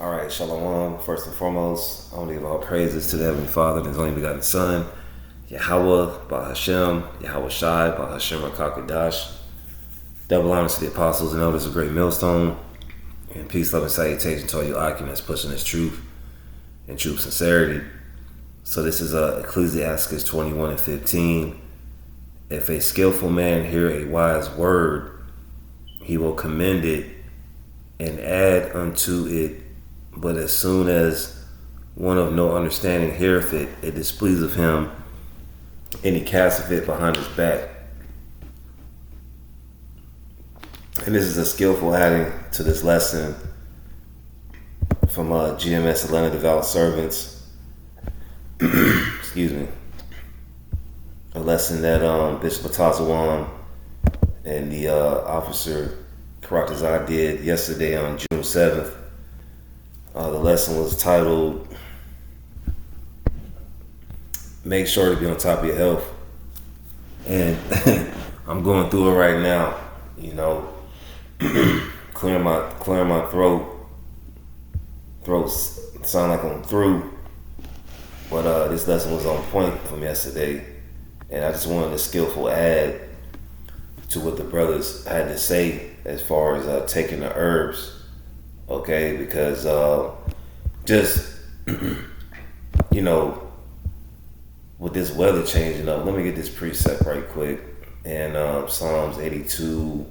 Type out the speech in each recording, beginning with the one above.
All right, Shalom. First and foremost, I want to give all praises to the Heavenly Father and His only begotten Son, Yahweh, Bahashem, Yahweh Shai, Bahashem Rakakadash. Double honor to the apostles and elders of Great Millstone, and peace, love, and salutation to all you occupants pushing this truth and true sincerity. So this is Ecclesiastes 21:15. If a skillful man hear a wise word, he will commend it and add unto it. But as soon as one of no understanding heareth it, it displeaseth him, and he casteth it behind his back. And this is a skillful adding to this lesson from GMS Atlanta Devout Servants. Excuse me. A lesson that Bishop Atazawan and the officer Karatazar did yesterday on June 7th. The lesson was titled, Make Sure to Be on Top of Your Health. And I'm going through it right now, clearing my throat. Throat sound like I'm through. But this lesson was on point from yesterday. And I just wanted a skillful add to what the brothers had to say as far as taking the herbs. Okay, because just with this weather changing up, let me get this precept right quick. And Psalms 82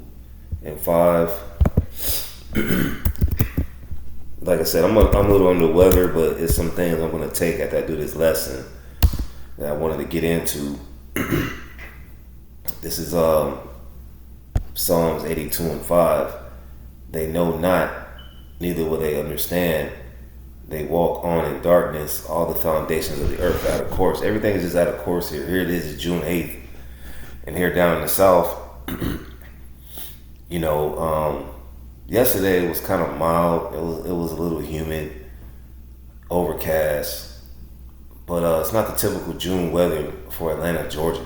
and 5. Like I said, I'm a little under the weather, but it's some things I'm going to take after I do this lesson that I wanted to get into. This is Psalms 82 and 5. They know not, neither will they understand. They walk on in darkness. All the foundations of the earth are out of course. Everything is just out of course here. Here it is, it's June 8th. And here down in the south, yesterday it was kind of mild. It was a little humid, overcast. But it's not the typical June weather for Atlanta, Georgia.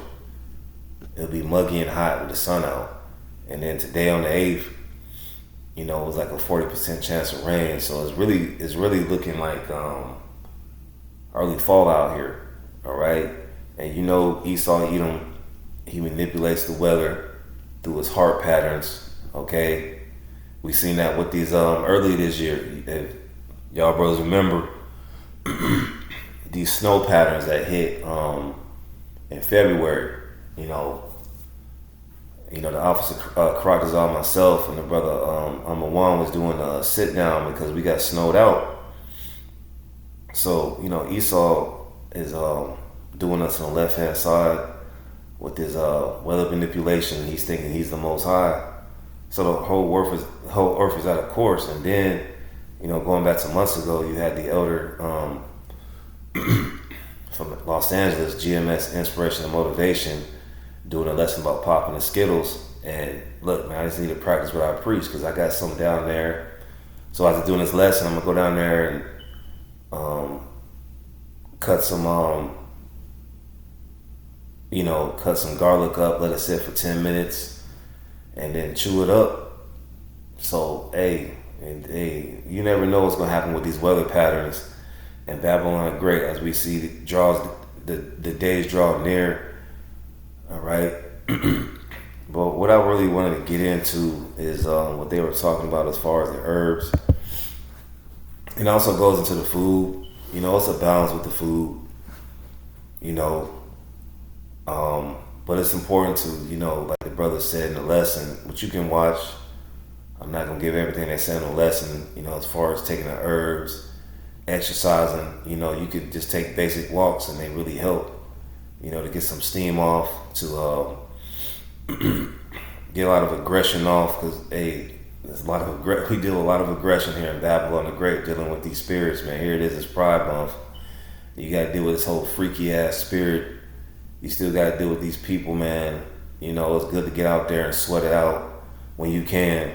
It'll be muggy and hot with the sun out. And then today on the 8th, it was like a 40% chance of rain. So it's really looking like early fall out here. All right. And Esau Edom, he manipulates the weather through his heart patterns. Okay. We seen that with these early this year. If y'all brothers remember these snow patterns that hit in February, the officer Karatazar, myself, and the brother Amawan was doing a sit down because we got snowed out. So Esau is doing us on the left hand side with his weather manipulation. He's thinking he's the Most High. So the whole earth is out of course. And then going back to months ago, you had the elder from Los Angeles, GMS Inspiration and Motivation, doing a lesson about popping the Skittles. And look, man, I just need to practice what I preach because I got some down there. So after doing this lesson, I'm gonna go down there and cut some garlic up, let it sit for 10 minutes, and then chew it up. So hey, you never know what's gonna happen with these weather patterns. And Babylon the Great, as we see the days draw near. All right. But what I really wanted to get into is what they were talking about as far as the herbs. It also goes into the food. It's a balance with the food. But it's important to, like the brother said in the lesson, which you can watch. I'm not going to give everything they said in the lesson, as far as taking the herbs, exercising. You could just take basic walks and they really help. To get some steam off, to get a lot of aggression off, because there's a lot of we deal with a lot of aggression here in Babylon the Great, dealing with these spirits, man. Here it is, it's Pride Month. You got to deal with this whole freaky ass spirit. You still got to deal with these people, man. It's good to get out there and sweat it out when you can.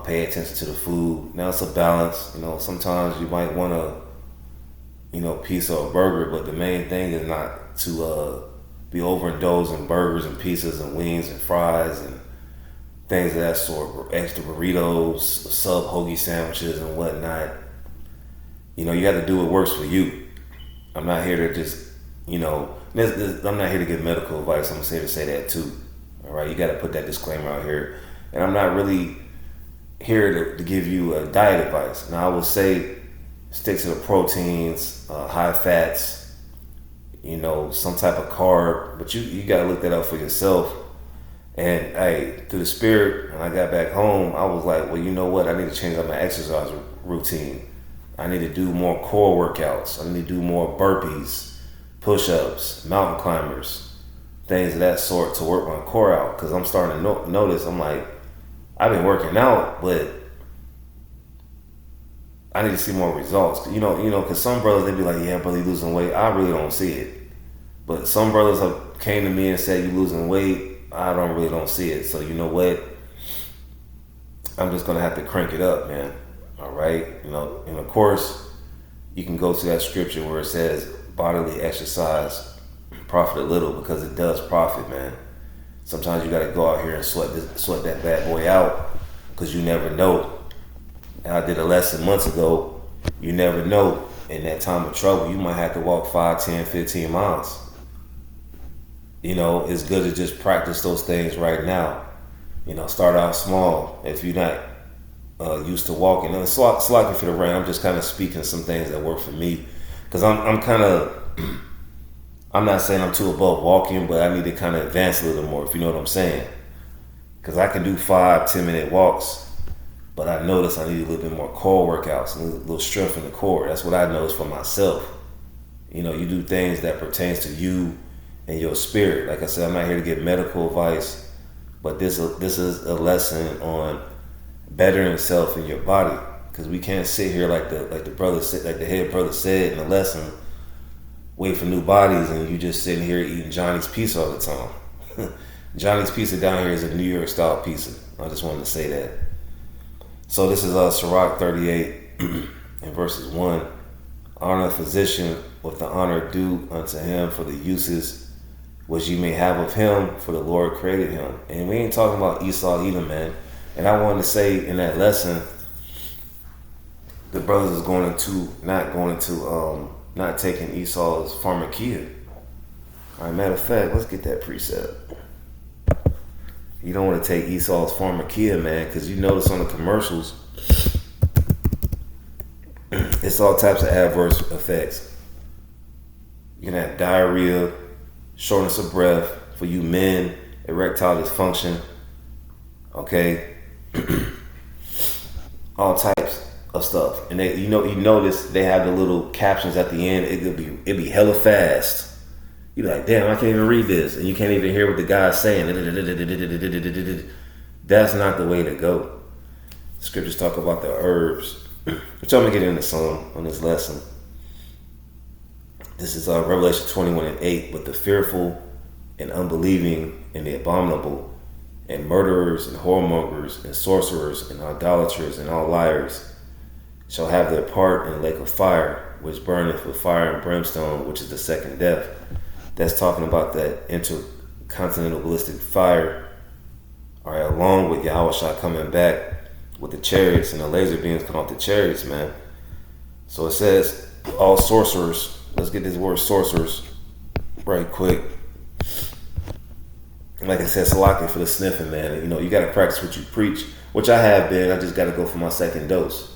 Pay attention to the food. Now it's a balance. Sometimes you might want a piece of a burger, but the main thing is not to be overindulged in burgers and pizzas and wings and fries and things of that sort, extra burritos, sub hoagie sandwiches and whatnot. You got to do what works for you. I'm not here to just, I'm not here to give medical advice. I'm here to say that too. All right, you got to put that disclaimer out here. And I'm not really here to give you diet advice. Now, I will say stick to the proteins, high fats, some type of carb. But you got to look that up for yourself. And hey, through the Spirit, when I got back home, I was like, well, you know what? I need to change up my exercise routine. I need to do more core workouts. I need to do more burpees, push-ups, mountain climbers, things of that sort to work my core out. Because I'm starting to notice, I'm like, I've been working out, but I need to see more results. Because some brothers, they be like, yeah, brother, you losing weight. I really don't see it. But some brothers have came to me and said, you losing weight. I really don't see it. So you know what? I'm just going to have to crank it up, man. All right? And of course, you can go to that scripture where it says bodily exercise profit a little, because it does profit, man. Sometimes you got to go out here and sweat that bad boy out, because you never know. And I did a lesson months ago. You never know. In that time of trouble, you might have to walk 5, 10, 15 miles. It's good to just practice those things right now. Start out small. If you're not used to walking, and it's like if you're around, I'm just kind of speaking some things that work for me, because I'm kind of, I'm not saying I'm too above walking, but I need to kind of advance a little more, if you know what I'm saying. Because I can do 5-10 minute walks, but I notice I need a little bit more core workouts, and a little strength in the core. That's what I noticed for myself. You do things that pertains to you and your spirit. Like I said, I'm not here to give medical advice, but this is a lesson on bettering self in your body. Because we can't sit here like the brother said, like the head brother said in the lesson, wait for new bodies, and you just sitting here eating Johnny's Pizza all the time. Johnny's Pizza down here is a New York style pizza. I just wanted to say that. So this is Sirach 38 in verses 1. Honor a physician with the honor due unto him for the uses which you may have of him, for the Lord created him. And we ain't talking about Esau either, man. And I wanted to say in that lesson, the brothers is not taking Esau's pharmakia. All right, matter of fact, let's get that precept. You don't want to take Esau's pharmakia, man, because you notice on the commercials, it's all types of adverse effects. You can have diarrhea, shortness of breath, for you men, erectile dysfunction, okay? All types of stuff. And you notice they have the little captions at the end. It'd be hella fast. You'd be like, damn, I can't even read this. And you can't even hear what the guy's saying. That's not the way to go. Scriptures talk about the herbs, which I'm going to get into some on this lesson. This is Revelation 21:8. But the fearful and unbelieving and the abominable and murderers and whoremongers and sorcerers and idolaters and all liars shall have their part in the lake of fire, which burneth with fire and brimstone, which is the second death. That's talking about that intercontinental ballistic fire, all right, along with Yahushua coming back with the chariots and the laser beams coming off the chariots, man. So it says all sorcerers. Let's get this word sorcerers right quick. Like I said, Salaki for the sniffing, man. You got to practice what you preach, which I have been. I just got to go for my second dose.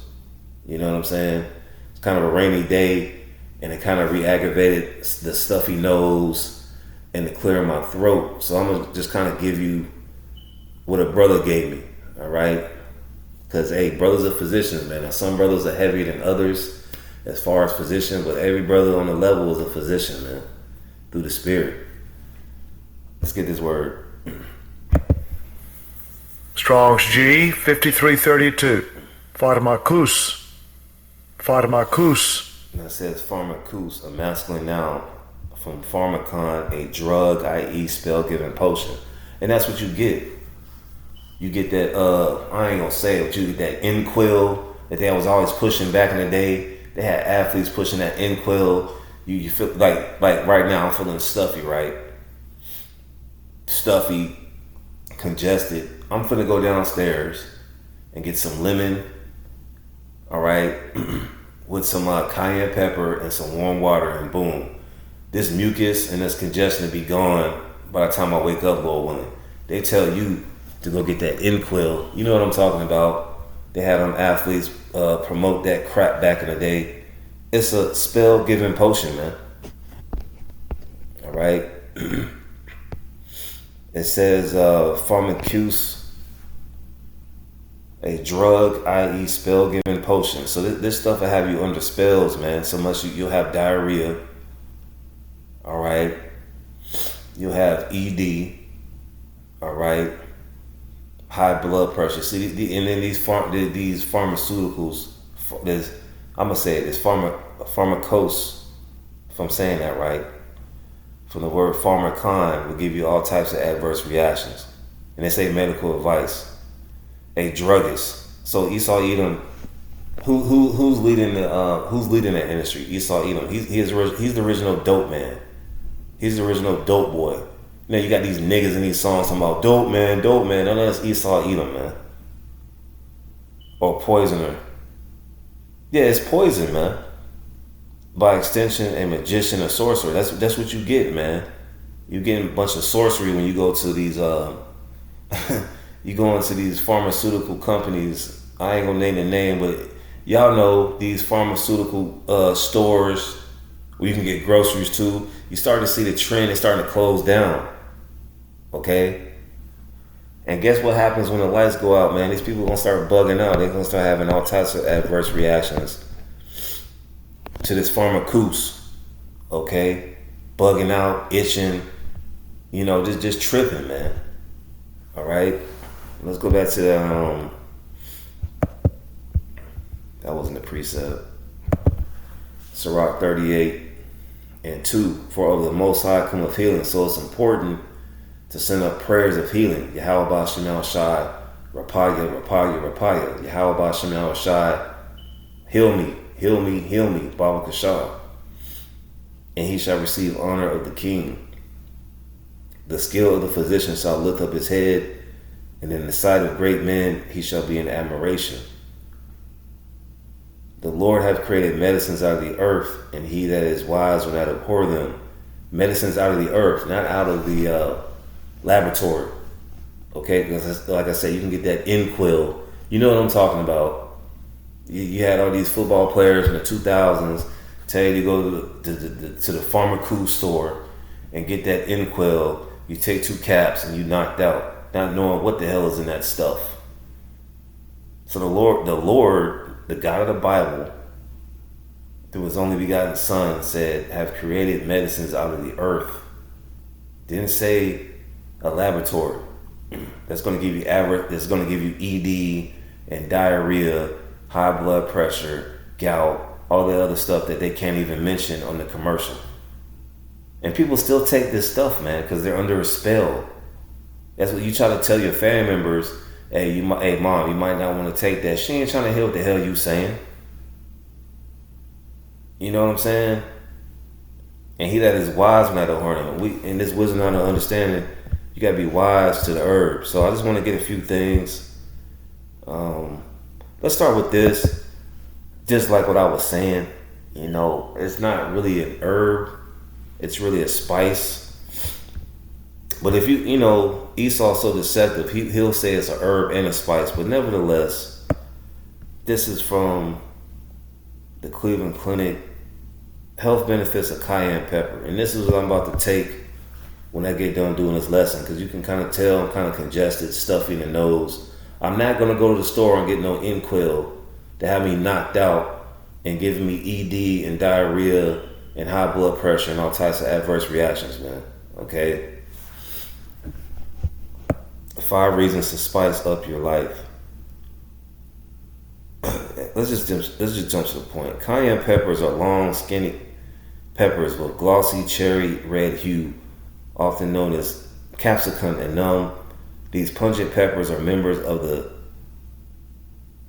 You know what I'm saying? It's kind of a rainy day, and it kind of re-aggravated the stuffy nose and the clear in my throat. So I'm going to just kind of give you what a brother gave me, all right? Because, hey, brothers are physicians, man. Now, some brothers are heavier than others as far as physician, but every brother on the level is a physician, man, through the Spirit. Let's get this word. Strong's G 5332. Pharmakus. And it says pharmakus, a masculine noun, from pharmacon, a drug, i.e. spell given potion. And that's what you get. You get that, I ain't gonna say it, but you get that NQuil that they was always pushing back in the day. They had athletes pushing that NQuil. You feel like right now I'm feeling stuffy, right? Stuffy, congested. I'm finna go downstairs and get some lemon, all right, with some cayenne pepper and some warm water, and boom, this mucus and this congestion to be gone by the time I wake up, Lord willing. They tell you to go get that NyQuil. You know what I'm talking about. They had them athletes promote that crap back in the day. It's a spell-giving potion, man. All right. It says pharmaceuticals, a drug, i.e. spell-giving potion. So this stuff will have you under spells, man. So much you'll have diarrhea. All right. You'll have ED. All right. High blood pressure. See, and then these pharmaceuticals. I'm gonna say it. It's pharmacos. If I'm saying that right. From the word pharmacon, will give you all types of adverse reactions. And they say medical advice. A druggist. So Esau Edom, who's leading the industry? Esau Edom. He's the original dope man. He's the original dope boy. You know, you got these niggas in these songs talking about dope man. None of that's Esau Edom, man. Or poisoner. Yeah, it's poison, man. By extension, a magician, a sorcerer. That's what you get, man. You get a bunch of sorcery when you go to these you go into these pharmaceutical companies. I ain't gonna name the name, but y'all know these pharmaceutical stores where you can get groceries too. You start to see the trend. It's starting to close down. Okay. And guess what happens when the lights go out, man? These people are gonna start bugging out. They're gonna start having all types of adverse reactions to this pharmaceuticals, okay? Bugging out, itching, you know, just tripping, man. All right? Let's go back to that. That wasn't the precept. Sirach 38:2. For of the Most High cometh healing. So it's important to send up prayers of healing. Yahweh Ba'Shem Shai, Rapaya, Rapaya, Rapaya. Yahweh Ba'Shem Shai, heal me. Heal me, Baba Kashah, and he shall receive honor of the king. The skill of the physician shall lift up his head, and in the sight of great men he shall be in admiration. The Lord hath created medicines out of the earth, and he that is wise will not abhor them. Medicines out of the earth, not out of the laboratory. Okay, because like I said, you can get that NyQuil. You know what I'm talking about. You had all these football players in the 2000s tell you to go to the pharmaceutical store and get that NyQuil. You take 2 caps and you knocked out, not knowing what the hell is in that stuff. So the Lord, the God of the Bible, through his only begotten Son, said, have created medicines out of the earth. Didn't say a laboratory. That's going to give you that's going to give you ED and diarrhea, high blood pressure, gout, all the other stuff that they can't even mention on the commercial. And people still take this stuff, man, because they're under a spell. That's what you try to tell your family members. Hey, mom, you might not want to take that. She ain't trying to hear what the hell you saying. You know what I'm saying? And he that is wise will not abhor him. In this wisdom not understanding, you gotta be wise to the herb. So I just want to get a few things. Let's start with this. Just like what I was saying, you know, it's not really an herb. It's really a spice. But if you know, Esau's so deceptive, he'll say it's a herb and a spice. But nevertheless, this is from the Cleveland Clinic, Health Benefits of Cayenne Pepper. And this is what I'm about to take when I get done doing this lesson, because you can kind of tell I'm kind of congested, stuffy in the nose. I'm not going to go to the store and get no NyQuil to have me knocked out and giving me ED and diarrhea and high blood pressure and all types of adverse reactions, man. Okay? 5 reasons to spice up your life. Let's just jump to the point. Cayenne peppers are long, skinny peppers with glossy cherry red hue, often known as capsicum and num. These pungent peppers are members of the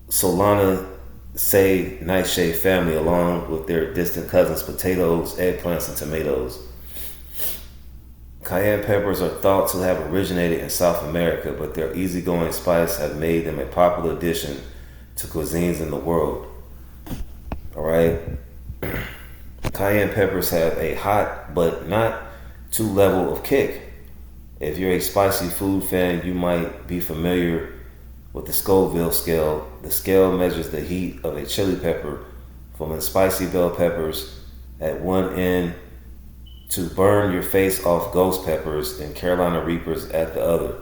Solanaceae family, along with their distant cousins, potatoes, eggplants, and tomatoes. Cayenne peppers are thought to have originated in South America, but their easygoing spice have made them a popular addition to cuisines in the world. All right. Cayenne peppers have a hot but not too level of kick. If you're a spicy food fan, you might be familiar with the Scoville scale. The scale measures the heat of a chili pepper from the spicy bell peppers at one end to burn your face off ghost peppers and Carolina Reapers at the other.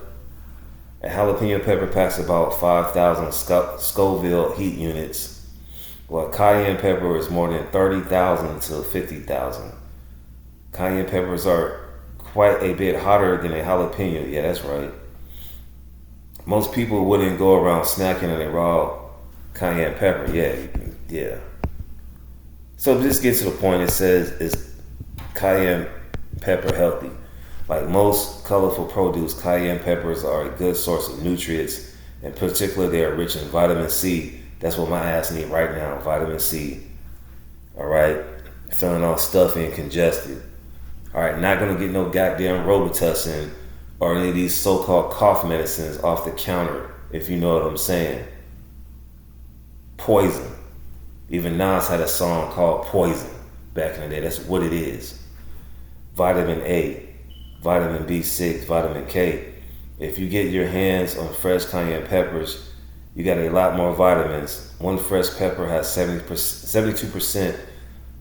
A jalapeno pepper packs about 5,000 Scoville heat units, while cayenne pepper is more than 30,000 to 50,000. Cayenne peppers are quite a bit hotter than a jalapeno. Yeah, that's right. Most people wouldn't go around snacking on a raw cayenne pepper. Yeah. So just get to the point. It says, is cayenne pepper healthy? Like most colorful produce, cayenne peppers are a good source of nutrients. In particular, they are rich in vitamin C. That's what my ass need right now, vitamin C. All right, feeling all stuffy and congested. All right, not gonna get no goddamn Robitussin or any of these so-called cough medicines off the counter, if you know what I'm saying. Poison. Even Nas had a song called Poison back in the day. That's what it is. Vitamin A, vitamin B6, vitamin K. If you get your hands on fresh cayenne peppers, you got a lot more vitamins. One fresh pepper has 72%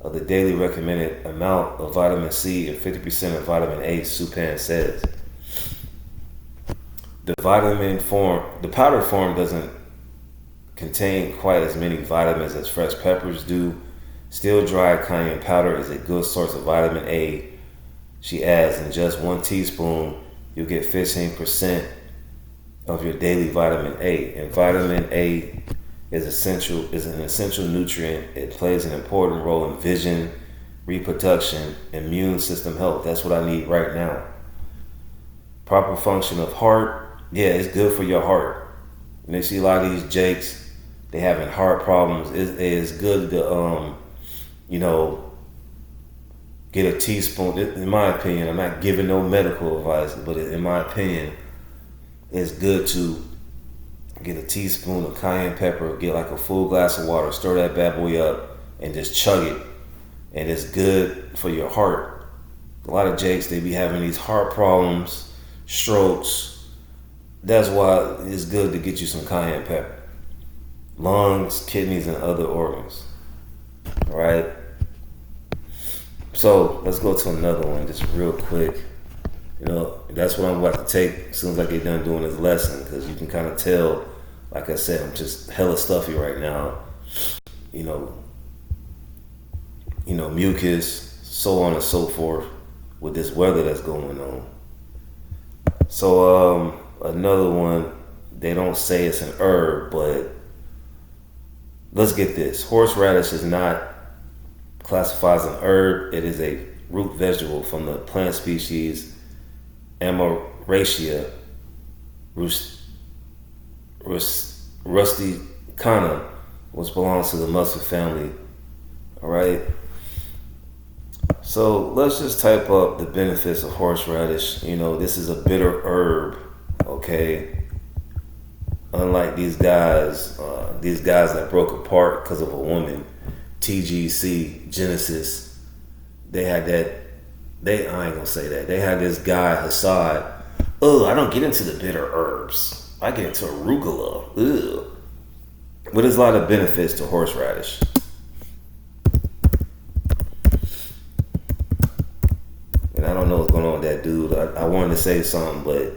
of the daily recommended amount of vitamin C and 50% of vitamin A, Supan says. The powdered form doesn't contain quite as many vitamins as fresh peppers do. Still dried cayenne powder is a good source of vitamin A. She adds, in just 1 teaspoon, you'll get 15% of your daily vitamin A. And vitamin A is an essential nutrient. It plays an important role in vision, reproduction, immune system health. That's what I need right now. Proper function of heart. Yeah, it's good for your heart. And you see a lot of these jakes, they having heart problems. It's good to get a teaspoon. In my opinion, I'm not giving no medical advice, but in my opinion, it's good to get a teaspoon of cayenne pepper, get like a full glass of water, stir that bad boy up, and just chug it. And it's good for your heart. A lot of jakes, they be having these heart problems, strokes. That's why it's good to get you some cayenne pepper. Lungs, kidneys, and other organs. All right? So let's go to another one just real quick. That's what I'm about to take as soon as I get done doing this lesson, because you can kind of tell, like I said, I'm just hella stuffy right now. Mucus, so on and so forth with this weather that's going on. So another one, they don't say it's an herb, but let's get this. Horseradish is not classified as an herb. It is a root vegetable from the plant species Amaracea rusticana, which belongs to the mustard family. All right. So let's just type up the benefits of horseradish. This is a bitter herb. Okay. Unlike these guys that broke apart because of a woman, TGC, Genesis, they had that. I ain't gonna say that. They had this guy, Hassad. I don't get into the bitter herbs. I get into arugula. But there's a lot of benefits to horseradish. And I don't know what's going on with that dude. I wanted to say something, but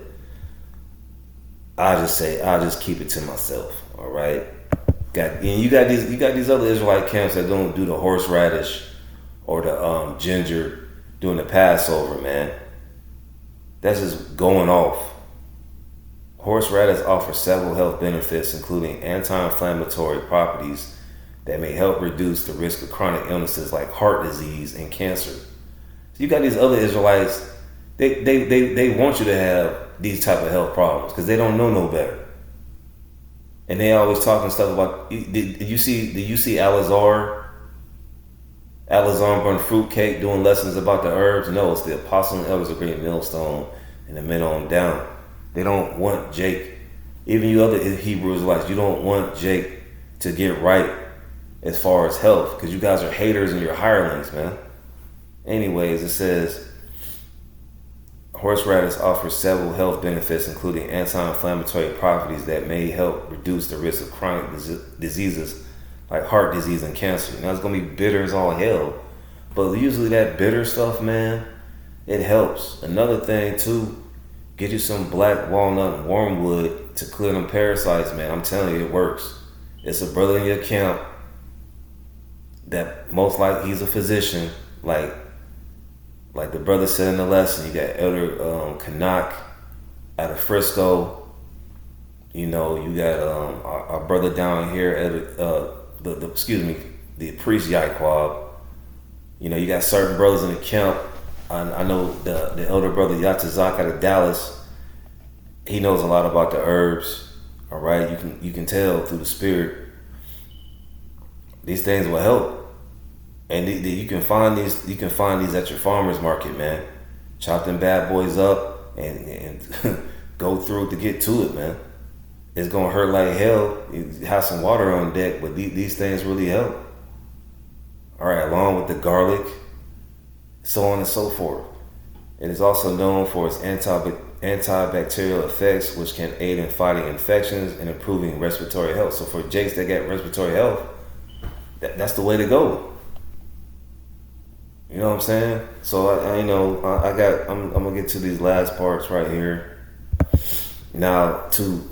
I'll just keep it to myself. All right. You got these other Israelite camps that don't do the horseradish or the ginger during the Passover, man. That's just going off. Horseradish offers several health benefits, including anti-inflammatory properties that may help reduce the risk of chronic illnesses like heart disease and cancer. So you got these other Israelites, they want you to have these type of health problems because they don't know no better. And they always talking stuff about. Did you see Alazar burn fruitcake doing lessons about the herbs? No, it's the apostle and elders of Great Millstone and the men on down. They don't want Jake. Even you other Hebrew Israelites, you don't want Jake to get right as far as health, because you guys are haters and you're hirelings, man. Anyways, it says horseradish offers several health benefits, including anti-inflammatory properties that may help reduce the risk of chronic diseases like heart disease and cancer. Now, it's going to be bitter as all hell, but usually that bitter stuff, man, it helps. Another thing, too, get you some black walnut and wormwood to clear them parasites, man. I'm telling you, it works. It's a brother in your camp that most likely he's a physician, like the brother said in the lesson. You got Elder Kanak out of Frisco. You know, you got our brother down here at the priest Yaquab. You know, you got certain brothers in the camp. I know the elder brother Yatazak out of Dallas. He knows a lot about the herbs. All right, you can tell through the spirit. These things will help. And you can find these at your farmer's market, man. Chop them bad boys up and go through it to get to it, man. It's gonna hurt like hell. You have some water on deck, but these things really help. All right, along with the garlic, so on and so forth. It is also known for its antibacterial effects, which can aid in fighting infections and improving respiratory health. So for jakes that got respiratory health, that's the way to go. You know what I'm saying? So I'm gonna get to these last parts right here. Now to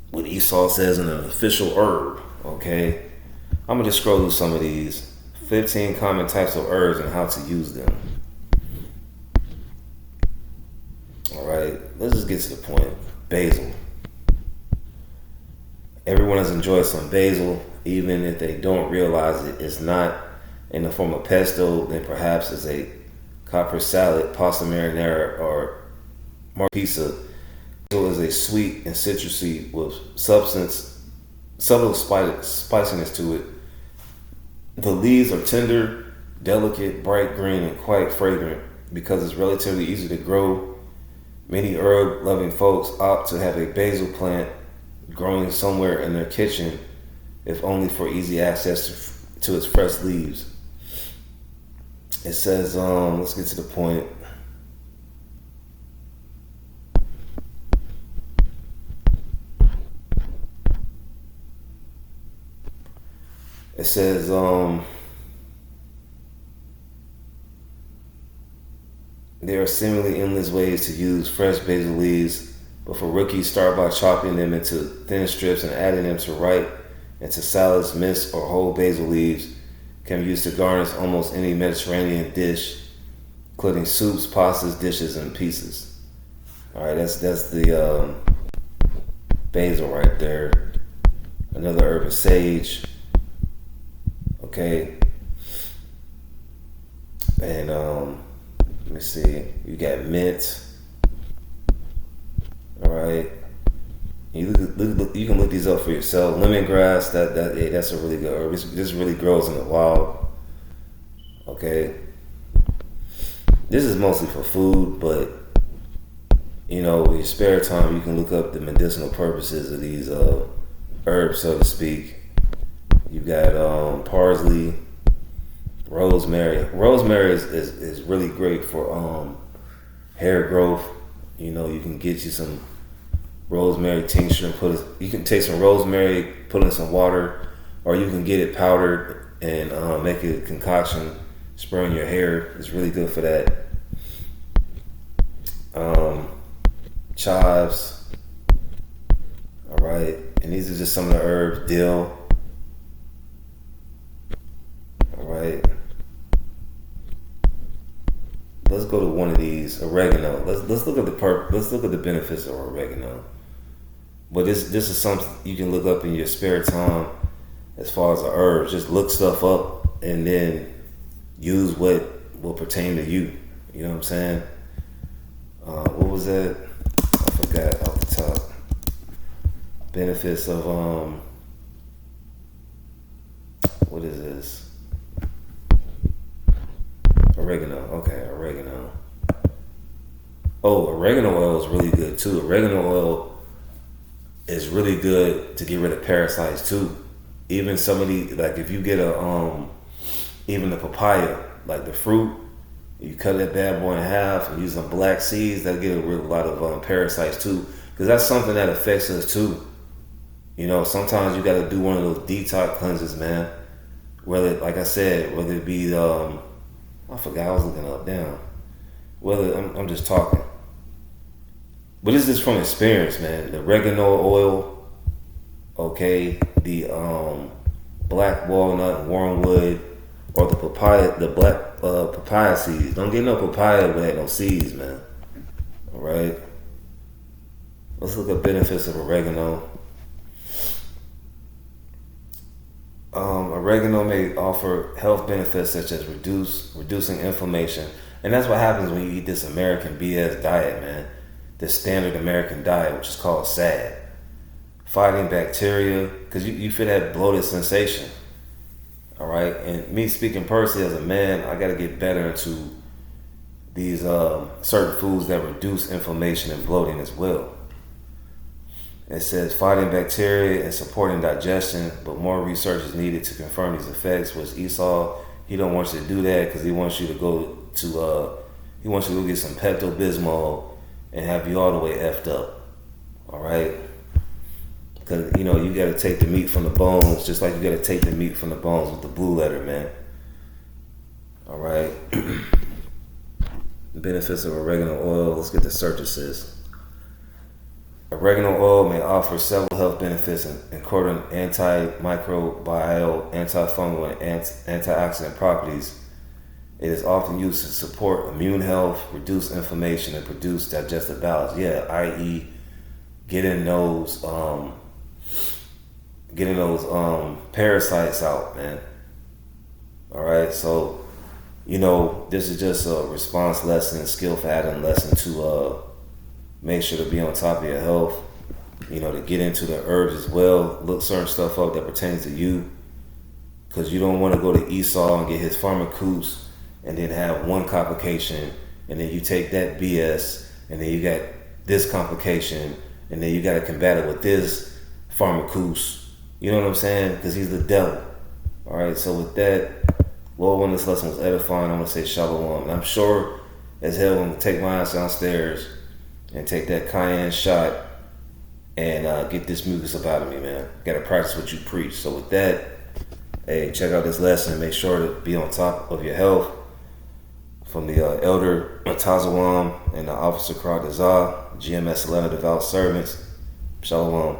what Esau says in an official herb. Okay, I'm gonna just scroll through some of these 15 common types of herbs and how to use them. All right, let's just get to the point. Basil. Everyone has enjoyed some basil, even if they don't realize it. It's not in the form of pesto, then perhaps as a copper salad, pasta marinara, or marpisa. Basil is a sweet and citrusy with subtle spiciness to it. The leaves are tender, delicate, bright green, and quite fragrant. Because it's relatively easy to grow, many herb-loving folks opt to have a basil plant growing somewhere in their kitchen, if only for easy access to its fresh leaves. It says, let's get to the point. It says, there are seemingly endless ways to use fresh basil leaves, but for rookies, start by chopping them into thin strips and adding them into salads. Minced or whole basil leaves can be used to garnish almost any Mediterranean dish, including soups, pastas, dishes, and pieces. All right, that's the basil right there. Another herb is sage. Okay, and let me see. You got mint. All right. You can look these up for yourself. Lemongrass, that's a really good herb. This really grows in the wild. Okay. This is mostly for food, but you know, in your spare time, you can look up the medicinal purposes of these herbs, so to speak. You got parsley, rosemary. Rosemary is really great for hair growth. You know, you can get you some rosemary tincture and you can take some rosemary, put in some water, or you can get it powdered and make a concoction, spray in your hair. It's really good for that. Chives. All right, and these are just some of the herbs. Dill. All right. Let's go to one of these. Oregano. Let's look at the benefits of oregano. But this is something you can look up in your spare time as far as the herbs. Just look stuff up and then use what will pertain to you. You know what I'm saying? What was that? I forgot off the top. Benefits of what is this? Oregano. Okay, oregano. Oh, oregano oil is really good too. Oregano oil is really good to get rid of parasites too. Even some of the, like if you get even the papaya, like the fruit, you cut that bad boy in half and use some black seeds, that get a lot of parasites too. Because that's something that affects us too. You know, sometimes you got to do one of those detox cleanses, man. Whether, like I said, whether it be, I forgot, I was looking up, damn. Whether, I'm just talking. But this is from experience, man. The oregano oil, okay, the black walnut, wormwood, or the papaya, the black papaya seeds. Don't get no papaya with no seeds, man. All right. Let's look at benefits of oregano. Oregano may offer health benefits such as reducing inflammation, and that's what happens when you eat this American BS diet, man. This standard American diet, which is called SAD. Fighting bacteria, because you feel that bloated sensation. All right, and me speaking personally as a man, I got to get better into these certain foods that reduce inflammation and bloating as well. It says fighting bacteria and supporting digestion, but more research is needed to confirm these effects. Which Esau, he don't want you to do that because he wants you to go to he wants you to go get some Pepto-Bismol and have you all the way effed up. All right, because you know you got to take the meat from the bones, just like you got to take the meat from the bones with the blue letter, man. All right. The benefits of oregano oil. Let's get the search assist. Oregano oil may offer several health benefits, including antimicrobial, antifungal, and antioxidant properties. It is often used to support immune health, reduce inflammation, and produce digestive balance. Yeah, i.e., getting those parasites out, man. All right, so you know this is just a response lesson, skill for adding lesson to make sure to be on top of your health, you know, to get into the herbs as well. Look certain stuff up that pertains to you, because you don't want to go to Esau and get his pharmaceuticals and then have one complication, and then you take that BS, and then you got this complication, and then you got to combat it with this pharmaceuticals. You know what I'm saying? Because he's the devil. All right, so with that, Lord, when this lesson was edifying, I'm going to say shalom. And I'm sure as hell I'm going to take my ass downstairs and take that cayenne shot and get this mucus up out of me, man. Got to practice what you preach. So with that, hey, check out this lesson and make sure to be on top of your health. From the Elder Tazawam and the Officer Kral Dazah, GMS 11 Devout Servants. Shalom.